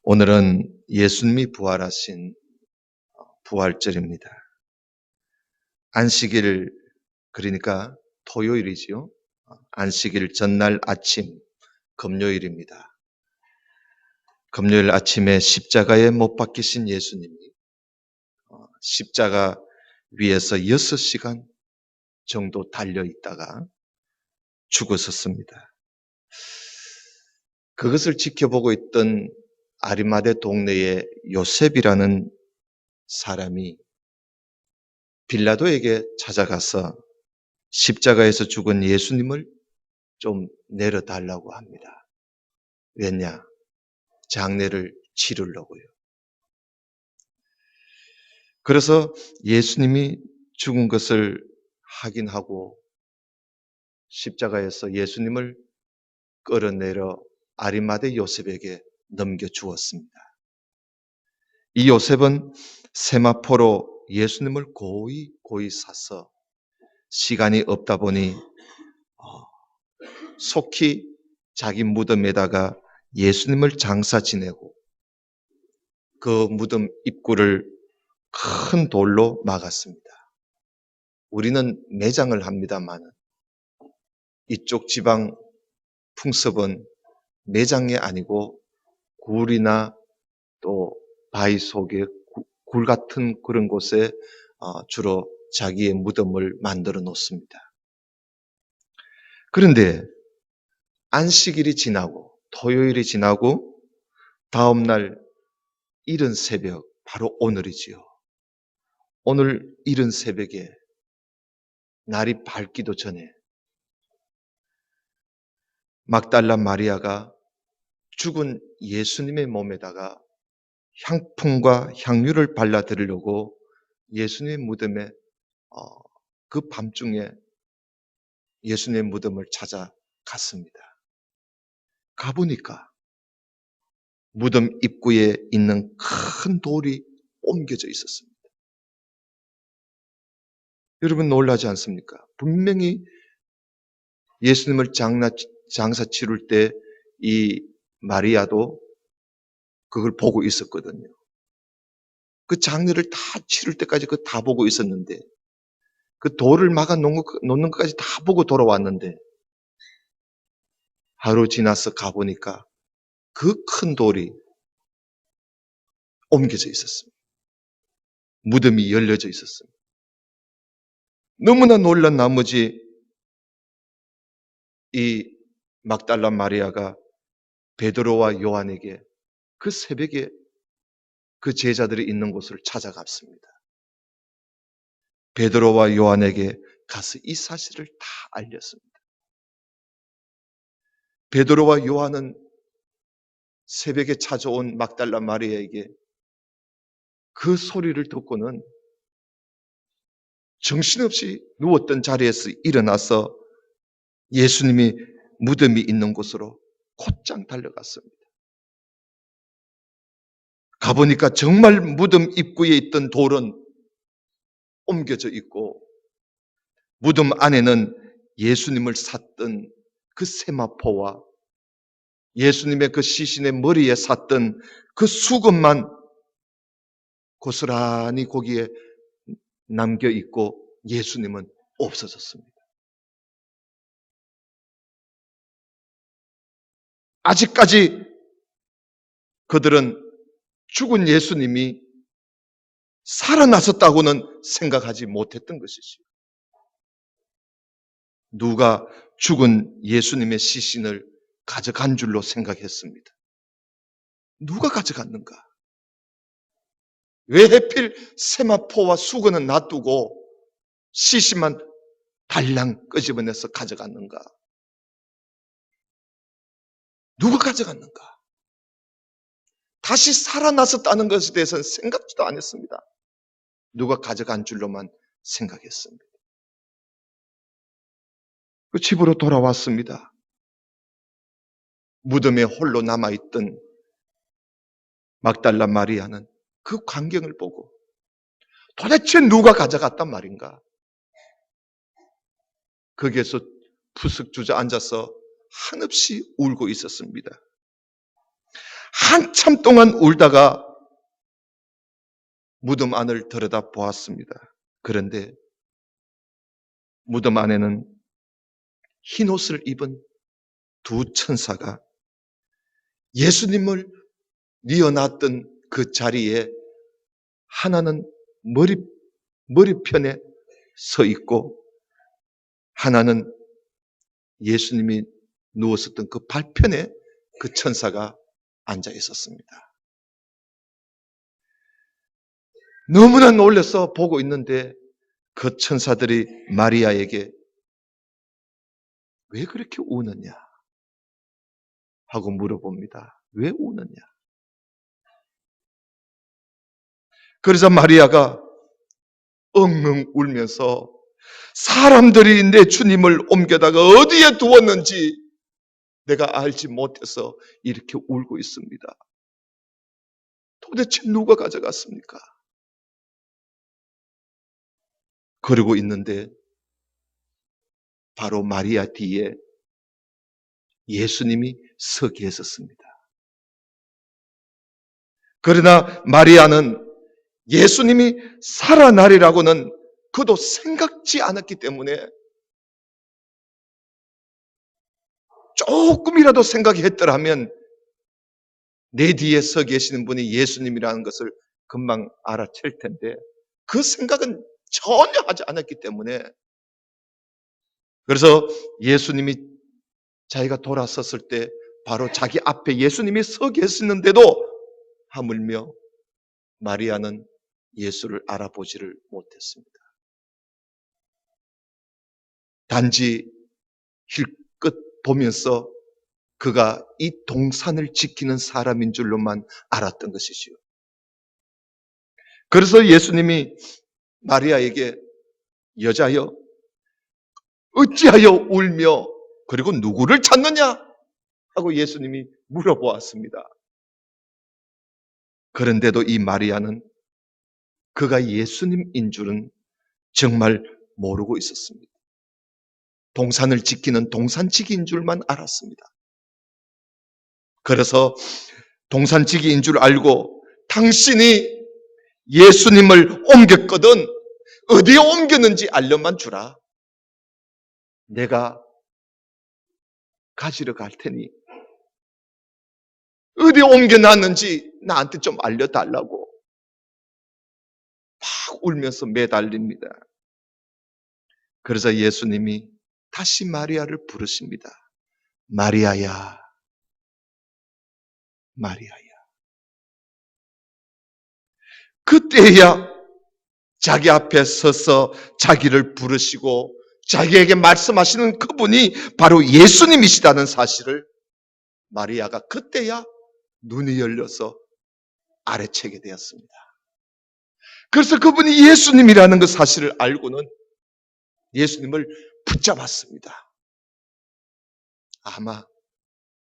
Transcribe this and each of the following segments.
오늘은 예수님이 부활하신 부활절입니다. 안식일, 그러니까 토요일이지요. 안식일 전날 아침, 금요일입니다. 금요일 아침에 십자가에 못 박히신 예수님이 십자가 위에서 6시간 정도 달려있다가 죽으셨습니다. 그것을 지켜보고 있던 아리마대 동네의 요셉이라는 사람이 빌라도에게 찾아가서 십자가에서 죽은 예수님을 좀 내려달라고 합니다. 왜냐? 장례를 치르려고요. 그래서 예수님이 죽은 것을 확인하고 십자가에서 예수님을 끌어내려 아리마대 요셉에게 넘겨주었습니다. 이 요셉은 세마포로 예수님을 고이 사서 시간이 없다 보니 속히 자기 무덤에다가 예수님을 장사 지내고 그 무덤 입구를 큰 돌로 막았습니다. 우리는 매장을 합니다만 이쪽 지방 풍습은 매장이 아니고 굴이나 또 바위 속에 굴 같은 그런 곳에 주로 자기의 무덤을 만들어 놓습니다. 그런데 안식일이 지나고 토요일이 지나고 다음날 이른 새벽, 바로 오늘이지요. 오늘 이른 새벽에 날이 밝기도 전에 막달라 마리아가 죽은 예수님의 몸에다가 향품과 향유를 발라드리려고 예수님의 무덤에 그 밤중에 예수님의 무덤을 찾아갔습니다. 가보니까 무덤 입구에 있는 큰 돌이 옮겨져 있었습니다. 여러분 놀라지 않습니까? 분명히 예수님을 장사 치를 때 이 마리아도 그걸 보고 있었거든요. 그 장례를 다 치를 때까지 그 다 보고 있었는데 그 돌을 막아 놓는 것까지 다 보고 돌아왔는데 하루 지나서 가보니까 그 큰 돌이 옮겨져 있었습니다. 무덤이 열려져 있었습니다. 너무나 놀란 나머지 이 막달라 마리아가 베드로와 요한에게 그 새벽에 그 제자들이 있는 곳을 찾아갔습니다. 베드로와 요한에게 가서 이 사실을 다 알렸습니다. 베드로와 요한은 새벽에 찾아온 막달라 마리아에게 그 소리를 듣고는 정신없이 누웠던 자리에서 일어나서 예수님이 무덤이 있는 곳으로 곧장 달려갔습니다. 가보니까 정말 무덤 입구에 있던 돌은 옮겨져 있고 무덤 안에는 예수님을 샀던 그 세마포와 예수님의 그 시신의 머리에 샀던 그 수건만 고스란히 거기에 남겨 있고 예수님은 없어졌습니다. 아직까지 그들은 죽은 예수님이 살아나셨다고는 생각하지 못했던 것이지요. 누가 죽은 예수님의 시신을 가져간 줄로 생각했습니다. 누가 가져갔는가? 왜 하필 세마포와 수건은 놔두고 시신만 달랑 끄집어내서 가져갔는가? 누가 가져갔는가? 다시 살아났었다는 것에 대해서는 생각지도 안 했습니다. 누가 가져간 줄로만 생각했습니다. 그 집으로 돌아왔습니다. 무덤에 홀로 남아있던 막달라 마리아는 그 광경을 보고 도대체 누가 가져갔단 말인가? 거기에서 푸석 주저앉아서 한없이 울고 있었습니다. 한참 동안 울다가 무덤 안을 들여다 보았습니다. 그런데 무덤 안에는 흰 옷을 입은 두 천사가 예수님을 뉘어놨던 그 자리에 하나는 머리편에 서 있고 하나는 예수님이 누웠었던 그 발편에 그 천사가 앉아 있었습니다. 너무나 놀라서 보고 있는데 그 천사들이 마리아에게 왜 그렇게 우느냐 하고 물어봅니다. 왜 우느냐? 그래서 마리아가 엉엉 울면서 사람들이 내 주님을 옮겨다가 어디에 두었는지 내가 알지 못해서 이렇게 울고 있습니다. 도대체 누가 가져갔습니까? 그러고 있는데 바로 마리아 뒤에 예수님이 서 계셨습니다. 그러나 마리아는 예수님이 살아나리라고는 그도 생각지 않았기 때문에 조금이라도 생각했더라면 내 뒤에 서 계시는 분이 예수님이라는 것을 금방 알아챌 텐데 그 생각은 전혀 하지 않았기 때문에 그래서 예수님이 자기가 돌아섰을 때 바로 자기 앞에 예수님이 서 계시는데도 하물며 마리아는 예수를 알아보지를 못했습니다. 단지 힐끗 보면서 그가 이 동산을 지키는 사람인 줄로만 알았던 것이지요. 그래서 예수님이 마리아에게 여자여 어찌하여 울며 그리고 누구를 찾느냐 하고 예수님이 물어보았습니다. 그런데도 이 마리아는 그가 예수님인 줄은 정말 모르고 있었습니다. 동산을 지키는 동산지기인 줄만 알았습니다. 그래서 동산지기인 줄 알고 당신이 예수님을 옮겼거든 어디에 옮겼는지 알려만 주라. 내가 가지러 갈 테니 어디에 옮겨놨는지 나한테 좀 알려달라고 막 울면서 매달립니다. 그래서 예수님이 다시 마리아를 부르십니다. 마리아야, 마리아야. 그때야 자기 앞에 서서 자기를 부르시고 자기에게 말씀하시는 그분이 바로 예수님이시다는 사실을 마리아가 그때야 눈이 열려서 아래채게 되었습니다. 그래서 그분이 예수님이라는 그 사실을 알고는 예수님을 붙잡았습니다. 아마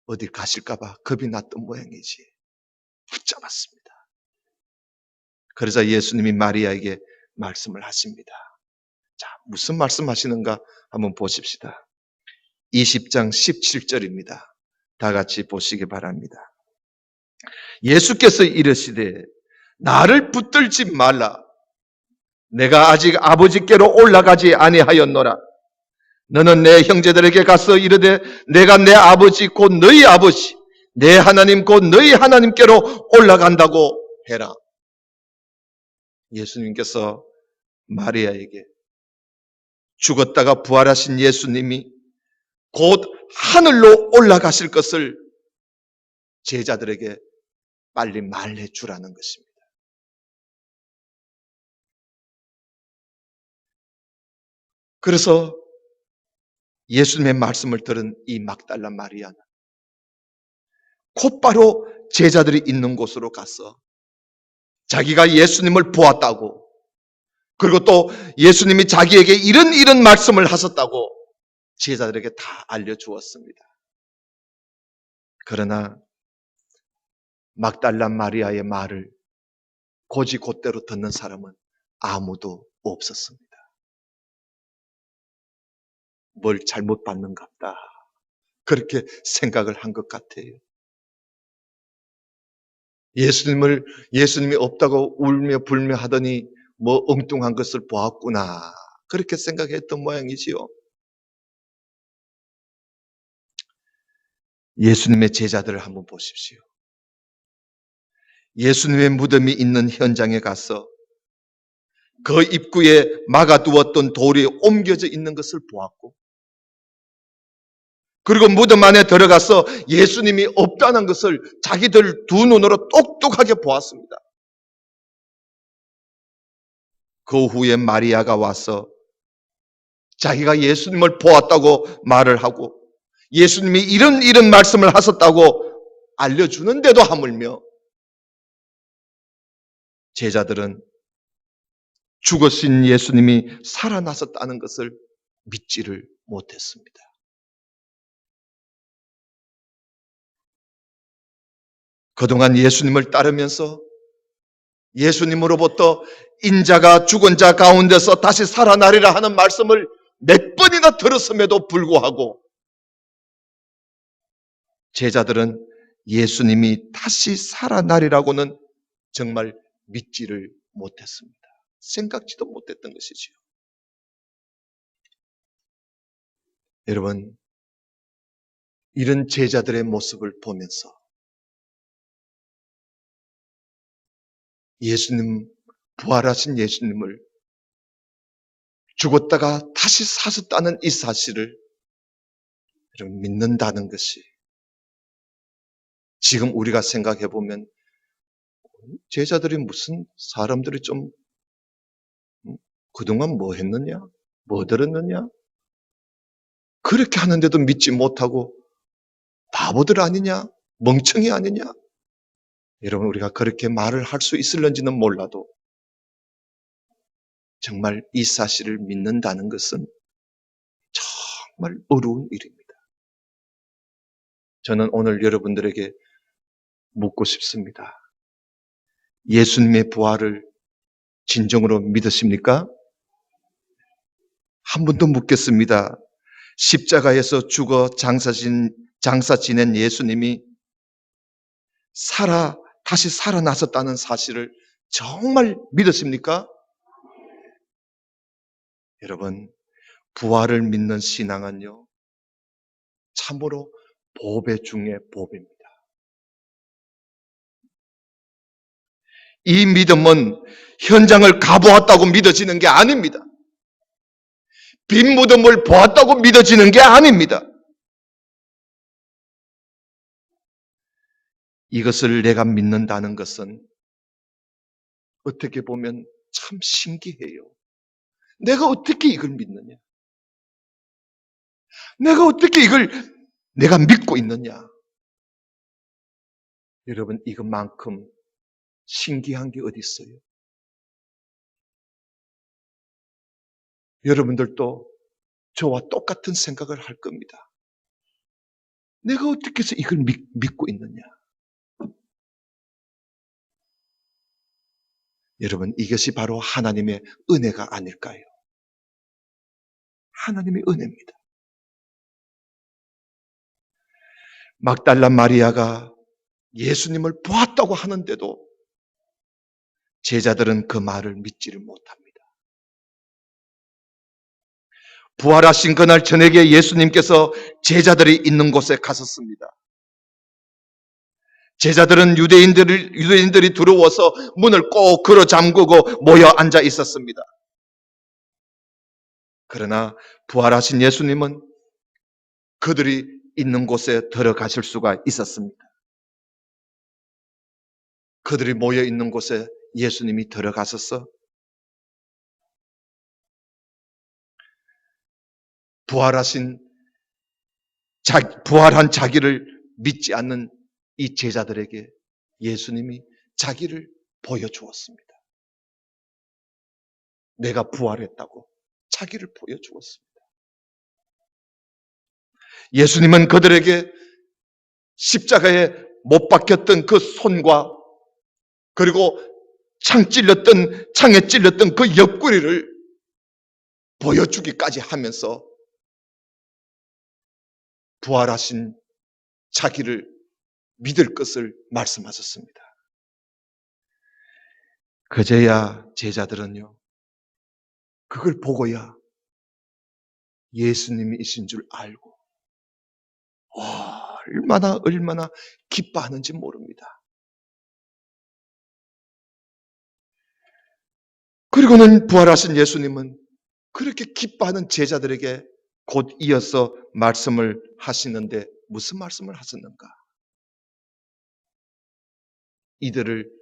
어디 가실까봐 겁이 났던 모양이지. 붙잡았습니다. 그래서 예수님이 마리아에게 말씀을 하십니다. 자, 무슨 말씀 하시는가 한번 보십시다. 20장 17절입니다. 다 같이 보시기 바랍니다. 예수께서 이르시되 나를 붙들지 말라. 내가 아직 아버지께로 올라가지 아니하였노라. 너는 내 형제들에게 가서 이르되 내가 내 아버지 곧 너희 아버지 내 하나님 곧 너희 하나님께로 올라간다고 해라. 예수님께서 마리아에게 죽었다가 부활하신 예수님이 곧 하늘로 올라가실 것을 제자들에게 빨리 말해 주라는 것입니다. 그래서 예수님의 말씀을 들은 이 막달라 마리아는 곧바로 제자들이 있는 곳으로 가서 자기가 예수님을 보았다고 그리고 또 예수님이 자기에게 이런 말씀을 하셨다고 제자들에게 다 알려주었습니다. 그러나 막달라 마리아의 말을 곧이곧대로 듣는 사람은 아무도 없었습니다. 뭘 잘못 받는갑다. 그렇게 생각을 한 것 같아요. 예수님이 없다고 울며 불며 하더니 뭐 엉뚱한 것을 보았구나. 그렇게 생각했던 모양이지요. 예수님의 제자들을 한번 보십시오. 예수님의 무덤이 있는 현장에 가서 그 입구에 막아두었던 돌이 옮겨져 있는 것을 보았고, 그리고 무덤 안에 들어가서 예수님이 없다는 것을 자기들 두 눈으로 똑똑하게 보았습니다. 그 후에 마리아가 와서 자기가 예수님을 보았다고 말을 하고 예수님이 이런 말씀을 하셨다고 알려주는데도 하물며 제자들은 죽으신 예수님이 살아나셨다는 것을 믿지를 못했습니다. 그동안 예수님을 따르면서 예수님으로부터 인자가 죽은 자 가운데서 다시 살아나리라 하는 말씀을 몇 번이나 들었음에도 불구하고 제자들은 예수님이 다시 살아나리라고는 정말 믿지를 못했습니다. 생각지도 못했던 것이지요. 여러분, 이런 제자들의 모습을 보면서 부활하신 예수님을 죽었다가 다시 사셨다는 이 사실을 여러분 믿는다는 것이 지금 우리가 생각해 보면 제자들이 무슨 사람들이 좀 그동안 뭐 했느냐? 뭐 들었느냐? 그렇게 하는데도 믿지 못하고 바보들 아니냐? 멍청이 아니냐? 여러분 우리가 그렇게 말을 할 수 있을런지는 몰라도 정말 이 사실을 믿는다는 것은 정말 어려운 일입니다. 저는 오늘 여러분들에게 묻고 싶습니다. 예수님의 부활을 진정으로 믿으십니까? 한 번 더 묻겠습니다. 십자가에서 죽어 장사 지낸 예수님이 다시 살아나셨다는 사실을 정말 믿으십니까? 여러분, 부활을 믿는 신앙은요, 참으로 보배 중에 보배입니다. 이 믿음은 현장을 가보았다고 믿어지는 게 아닙니다. 빈 무덤을 보았다고 믿어지는 게 아닙니다. 이것을 내가 믿는다는 것은 어떻게 보면 참 신기해요. 내가 어떻게 이걸 믿느냐? 내가 어떻게 이걸 내가 믿고 있느냐? 여러분, 이것만큼 신기한 게 어디 있어요? 여러분들도 저와 똑같은 생각을 할 겁니다. 내가 어떻게 해서 이걸 믿고 있느냐? 여러분, 이것이 바로 하나님의 은혜가 아닐까요? 하나님의 은혜입니다. 막달라 마리아가 예수님을 보았다고 하는데도 제자들은 그 말을 믿지를 못합니다. 부활하신 그날 저녁에 예수님께서 제자들이 있는 곳에 가셨습니다. 제자들은 유대인들이 들어와서 문을 꼭 걸어 잠그고 모여 앉아 있었습니다. 그러나 부활하신 예수님은 그들이 있는 곳에 들어가실 수가 있었습니다. 그들이 모여 있는 곳에 예수님이 들어가셔서 부활한 자기를 믿지 않는 이 제자들에게 예수님이 자기를 보여주었습니다. 내가 부활했다고 자기를 보여주었습니다. 예수님은 그들에게 십자가에 못 박혔던 그 손과 그리고 창에 찔렸던 그 옆구리를 보여주기까지 하면서 부활하신 자기를 믿을 것을 말씀하셨습니다. 그제야 제자들은요, 그걸 보고야 예수님이신 줄 알고 얼마나 기뻐하는지 모릅니다. 그리고는 부활하신 예수님은 그렇게 기뻐하는 제자들에게 곧 이어서 말씀을 하시는데 무슨 말씀을 하셨는가? 이들을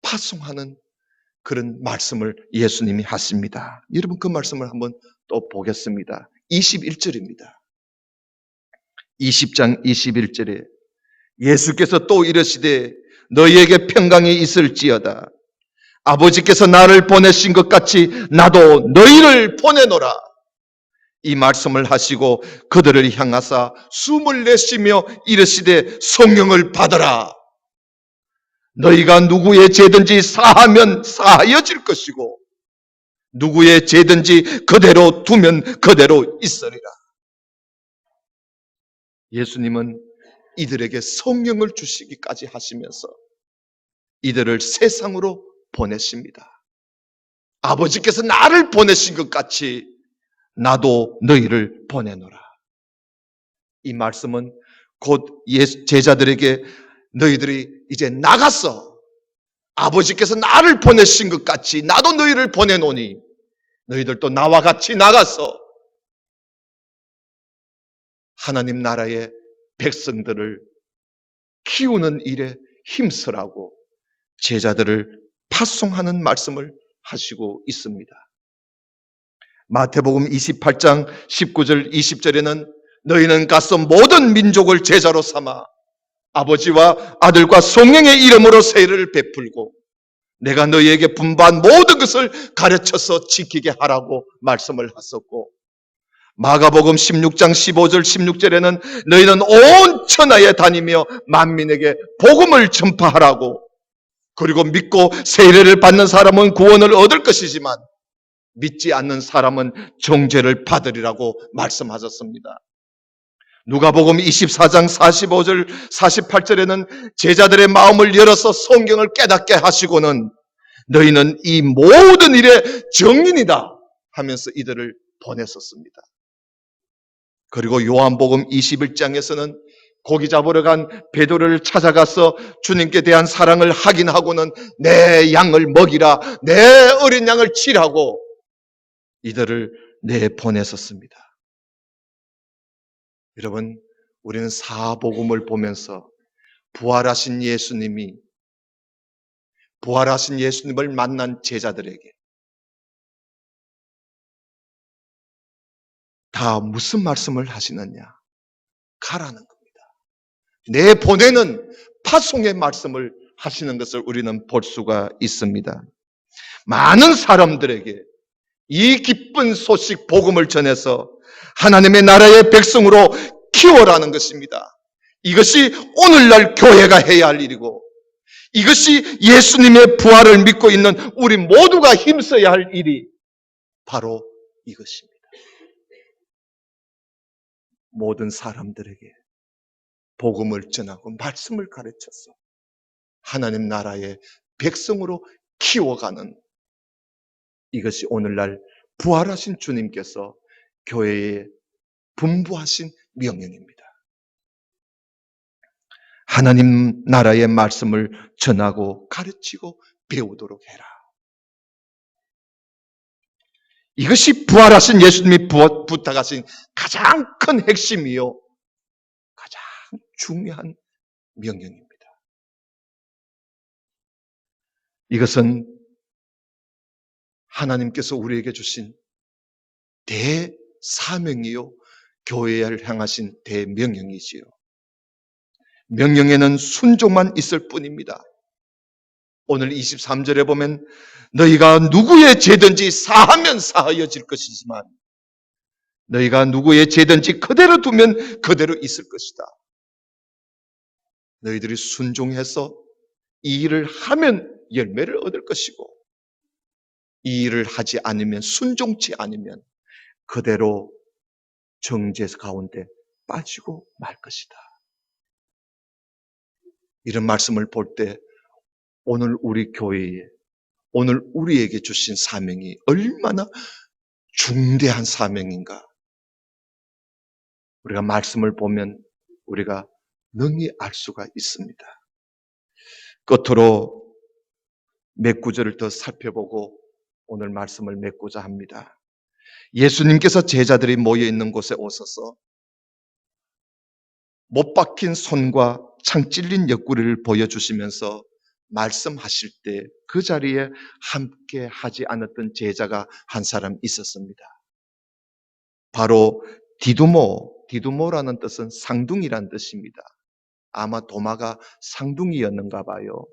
파송하는 그런 말씀을 예수님이 하십니다. 여러분 그 말씀을 한번 또 보겠습니다. 21절입니다. 20장 21절에 예수께서 또 이르시되 너희에게 평강이 있을지어다. 아버지께서 나를 보내신 것 같이 나도 너희를 보내노라. 이 말씀을 하시고 그들을 향하사 숨을 내쉬며 이르시되 성령을 받으라. 너희가 누구의 죄든지 사하면 사하여질 것이고 누구의 죄든지 그대로 두면 그대로 있으리라. 예수님은 이들에게 성령을 주시기까지 하시면서 이들을 세상으로 보내십니다. 아버지께서 나를 보내신 것 같이 나도 너희를 보내노라. 이 말씀은 곧 제자들에게 너희들이 이제 나가서 아버지께서 나를 보내신 것 같이 나도 너희를 보내노니 너희들도 나와 같이 나가서 하나님 나라의 백성들을 키우는 일에 힘쓰라고 제자들을 파송하는 말씀을 하시고 있습니다. 마태복음 28장 19절 20절에는 너희는 가서 모든 민족을 제자로 삼아 아버지와 아들과 성령의 이름으로 세례를 베풀고 내가 너희에게 분부한 모든 것을 가르쳐서 지키게 하라고 말씀을 하셨고 마가복음 16장 15절 16절에는 너희는 온 천하에 다니며 만민에게 복음을 전파하라고 그리고 믿고 세례를 받는 사람은 구원을 얻을 것이지만 믿지 않는 사람은 정죄를 받으리라고 말씀하셨습니다. 누가복음 24장 45절 48절에는 제자들의 마음을 열어서 성경을 깨닫게 하시고는 너희는 이 모든 일의 증인이다 하면서 이들을 보냈었습니다. 그리고 요한복음 21장에서는 고기 잡으러 간 베드로를 찾아가서 주님께 대한 사랑을 확인하고는 내 양을 먹이라, 내 어린 양을 치라고 이들을 내보냈었습니다. 여러분, 우리는 사복음을 보면서 부활하신 예수님을 만난 제자들에게 다 무슨 말씀을 하시느냐? 가라는 겁니다. 내보내는 파송의 말씀을 하시는 것을 우리는 볼 수가 있습니다. 많은 사람들에게 이 기쁜 소식 복음을 전해서 하나님의 나라의 백성으로 키워라는 것입니다. 이것이 오늘날 교회가 해야 할 일이고 이것이 예수님의 부활을 믿고 있는 우리 모두가 힘써야 할 일이 바로 이것입니다. 모든 사람들에게 복음을 전하고 말씀을 가르쳐서 하나님 나라의 백성으로 키워가는 이것이 오늘날 부활하신 주님께서 교회에 분부하신 명령입니다. 하나님 나라의 말씀을 전하고 가르치고 배우도록 해라. 이것이 부활하신 예수님이 부탁하신 가장 큰 핵심이요 가장 중요한 명령입니다. 이것은 하나님께서 우리에게 주신 대사명이요 교회를 향하신 대명령이지요. 명령에는 순종만 있을 뿐입니다. 오늘 23절에 보면 너희가 누구의 죄든지 사하면 사하여질 것이지만 너희가 누구의 죄든지 그대로 두면 그대로 있을 것이다. 너희들이 순종해서 이 일을 하면 열매를 얻을 것이고 이 일을 하지 않으면 순종치 않으면 그대로 정죄 가운데 빠지고 말 것이다. 이런 말씀을 볼 때 오늘 우리 교회에, 오늘 우리에게 주신 사명이 얼마나 중대한 사명인가. 우리가 말씀을 보면 우리가 능히 알 수가 있습니다. 끝으로 몇 구절을 더 살펴보고 오늘 말씀을 맺고자 합니다. 예수님께서 제자들이 모여 있는 곳에 오셔서 못 박힌 손과 창 찔린 옆구리를 보여주시면서 말씀하실 때 그 자리에 함께 하지 않았던 제자가 한 사람 있었습니다. 바로 디두모라는 뜻은 상둥이란 뜻입니다. 아마 도마가 상둥이였는가 봐요.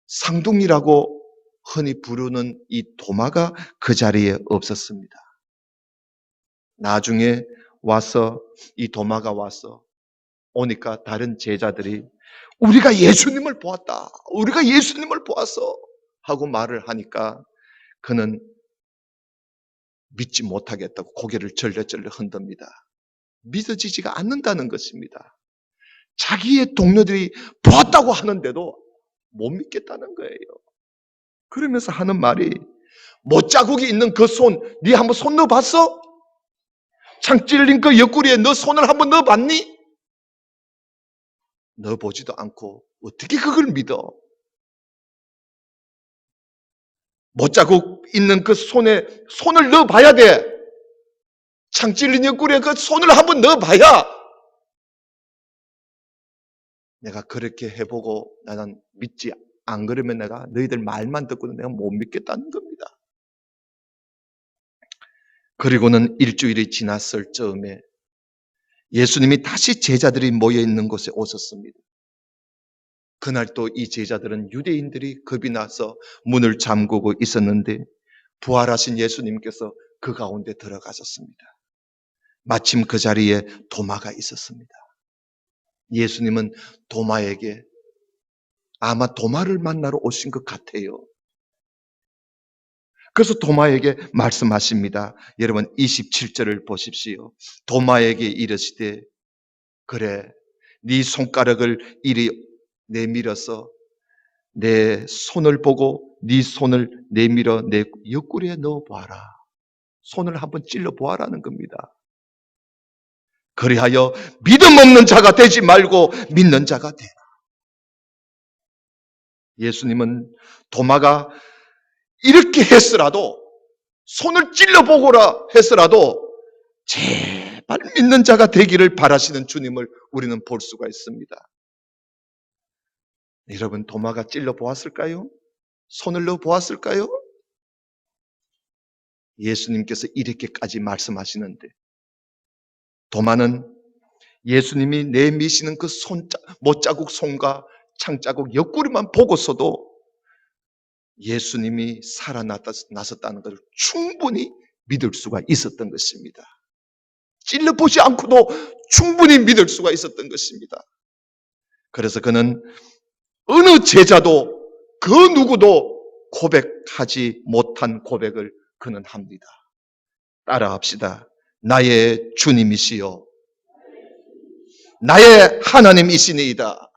상둥이라고 흔히 부르는 이 도마가 그 자리에 없었습니다. 나중에 와서 이 도마가 와서 오니까 다른 제자들이 우리가 예수님을 보았다. 우리가 예수님을 보았어. 하고 말을 하니까 그는 믿지 못하겠다고 고개를 절레절레 흔듭니다. 믿어지지가 않는다는 것입니다. 자기의 동료들이 보았다고 하는데도 못 믿겠다는 거예요. 그러면서 하는 말이 못자국이 있는 그 손, 네 한번 손 넣어봤어? 창 찔린 그 옆구리에 너 손을 한번 넣어봤니? 넣어보지도 않고 어떻게 그걸 믿어? 못자국 있는 그 손에 손을 넣어봐야 돼. 창 찔린 옆구리에 그 손을 한번 넣어봐야 내가 그렇게 해보고 나는 믿지 안 그러면 내가 너희들 말만 듣고는 내가 못 믿겠다는 겁니다. 그리고는 일주일이 지났을 즈음에 예수님이 다시 제자들이 모여있는 곳에 오셨습니다. 그날 또 이 제자들은 유대인들이 겁이 나서 문을 잠그고 있었는데 부활하신 예수님께서 그 가운데 들어가셨습니다. 마침 그 자리에 도마가 있었습니다. 예수님은 도마에게 아마 도마를 만나러 오신 것 같아요. 그래서 도마에게 말씀하십니다. 여러분 27절을 보십시오. 도마에게 이르시되 그래 네 손가락을 이리 내밀어서 내 손을 보고 네 손을 내밀어 내 옆구리에 넣어보아라. 손을 한번 찔러보아라는 겁니다. 그리하여 믿음 없는 자가 되지 말고 믿는 자가 되라. 예수님은 도마가 이렇게 했으라도 손을 찔러보고라 했으라도 제발 믿는 자가 되기를 바라시는 주님을 우리는 볼 수가 있습니다. 여러분 도마가 찔러보았을까요? 손을 넣어보았을까요? 예수님께서 이렇게까지 말씀하시는데 도마는 예수님이 내미시는 그 못자국 손과 창자국 옆구리만 보고서도 예수님이 살아나셨다는 것을 충분히 믿을 수가 있었던 것입니다. 찔러보지 않고도 충분히 믿을 수가 있었던 것입니다. 그래서 그는 어느 제자도 그 누구도 고백하지 못한 고백을 그는 합니다. 따라합시다. 나의 주님이시여 나의 하나님이시니이다.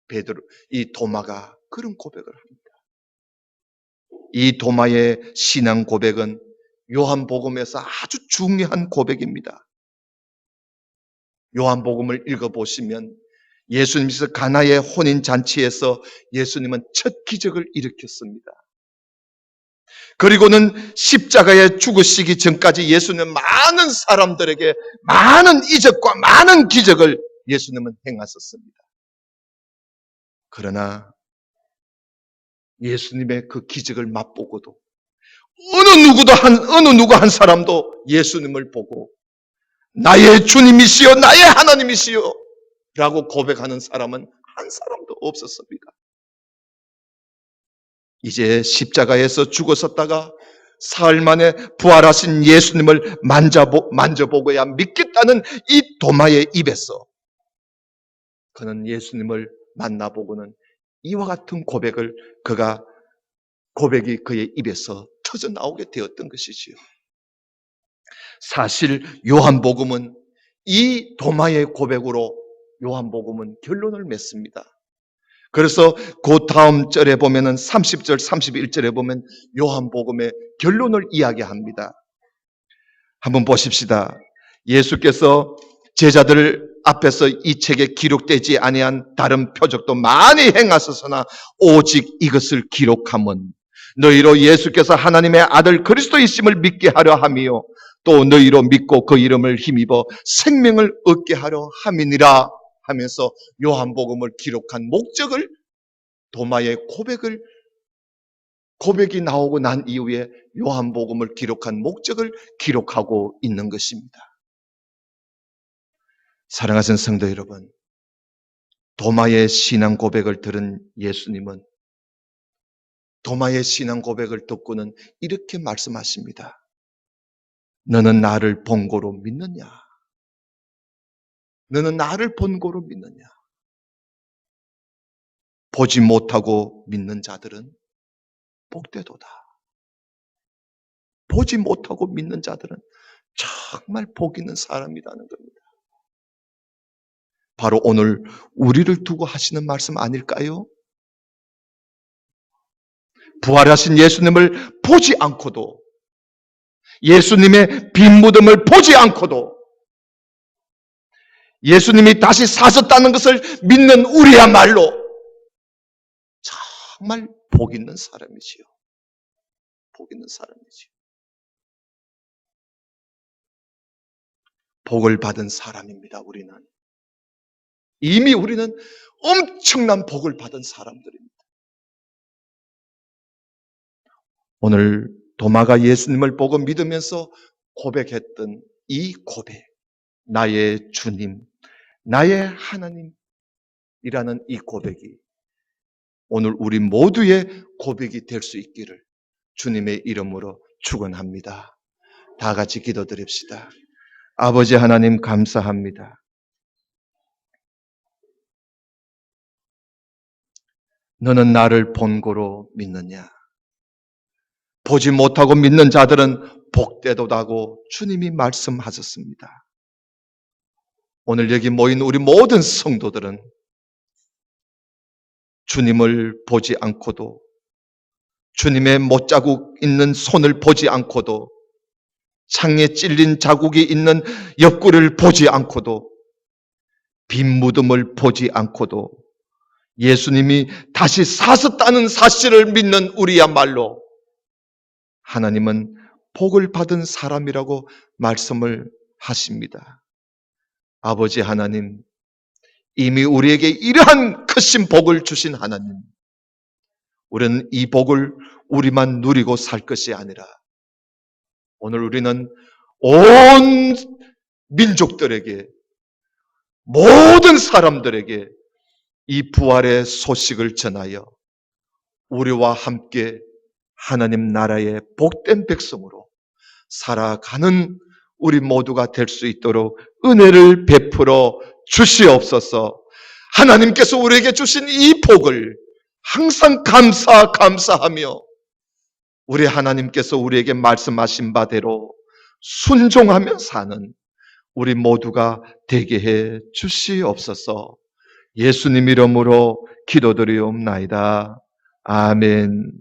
베드로, 이 도마가 그런 고백을 합니다. 이 도마의 신앙 고백은 요한복음에서 아주 중요한 고백입니다. 요한복음을 읽어보시면 예수님께서 가나의 혼인잔치에서 예수님은 첫 기적을 일으켰습니다. 그리고는 십자가에 죽으시기 전까지 예수님은 많은 사람들에게 많은 이적과 많은 기적을 예수님은 행하셨습니다. 그러나 예수님의 그 기적을 맛보고도 어느 누구 한 사람도 예수님을 보고 나의 주님이시여 나의 하나님이시여 라고 고백하는 사람은 한 사람도 없었습니다. 이제 십자가에서 죽었었다가 사흘 만에 부활하신 예수님을 만져보고야 믿겠다는 이 도마의 입에서 그는 예수님을 만나보고는 이와 같은 고백이 그의 입에서 터져 나오게 되었던 것이지요. 사실 요한복음은 이 도마의 고백으로 요한복음은 결론을 맺습니다. 그래서 그 다음 절에 보면은 30절, 31절에 보면 요한복음의 결론을 이야기합니다. 한번 보십시다. 예수께서 제자들 앞에서 이 책에 기록되지 아니한 다른 표적도 많이 행하셨으나 오직 이것을 기록함은 너희로 예수께서 하나님의 아들 그리스도이심을 믿게 하려 함이요 또 너희로 믿고 그 이름을 힘입어 생명을 얻게 하려 함이니라 하면서 요한복음을 기록한 목적을, 도마의 고백이 나오고 난 이후에 요한복음을 기록한 목적을 기록하고 있는 것입니다. 사랑하는 성도 여러분, 도마의 신앙 고백을 들은 예수님은 도마의 신앙 고백을 듣고는 이렇게 말씀하십니다. 너는 나를 본고로 믿느냐? 너는 나를 본고로 믿느냐? 보지 못하고 믿는 자들은 복되도다. 보지 못하고 믿는 자들은 정말 복 있는 사람이라는 겁니다. 바로 오늘 우리를 두고 하시는 말씀 아닐까요? 부활하신 예수님을 보지 않고도, 예수님의 빈 무덤을 보지 않고도 예수님이 다시 사셨다는 것을 믿는 우리야말로 정말 복 있는 사람이지요. 복 있는 사람이지요. 복을 받은 사람입니다. 이미 우리는 엄청난 복을 받은 사람들입니다. 오늘 도마가 예수님을 보고 믿으면서 고백했던 이 고백, 나의 주님, 나의 하나님이라는 이 고백이 오늘 우리 모두의 고백이 될 수 있기를 주님의 이름으로 축원합니다. 다 같이 기도드립시다. 아버지 하나님 감사합니다. 너는 나를 본고로 믿느냐? 보지 못하고 믿는 자들은 복되도다고 주님이 말씀하셨습니다. 오늘 여기 모인 우리 모든 성도들은 주님을 보지 않고도, 주님의 못자국 있는 손을 보지 않고도, 창에 찔린 자국이 있는 옆구리를 보지 않고도, 빈 무덤을 보지 않고도 예수님이 다시 사셨다는 사실을 믿는 우리야말로 하나님은 복을 받은 사람이라고 말씀을 하십니다. 아버지 하나님, 이미 우리에게 이러한 크신 복을 주신 하나님, 우리는 이 복을 우리만 누리고 살 것이 아니라 오늘 우리는 온 민족들에게, 모든 사람들에게 이 부활의 소식을 전하여 우리와 함께 하나님 나라의 복된 백성으로 살아가는 우리 모두가 될 수 있도록 은혜를 베풀어 주시옵소서. 하나님께서 우리에게 주신 이 복을 항상 감사하며 우리 하나님께서 우리에게 말씀하신 바대로 순종하며 사는 우리 모두가 되게 해 주시옵소서. 예수님 이름으로 기도드리옵나이다. 아멘.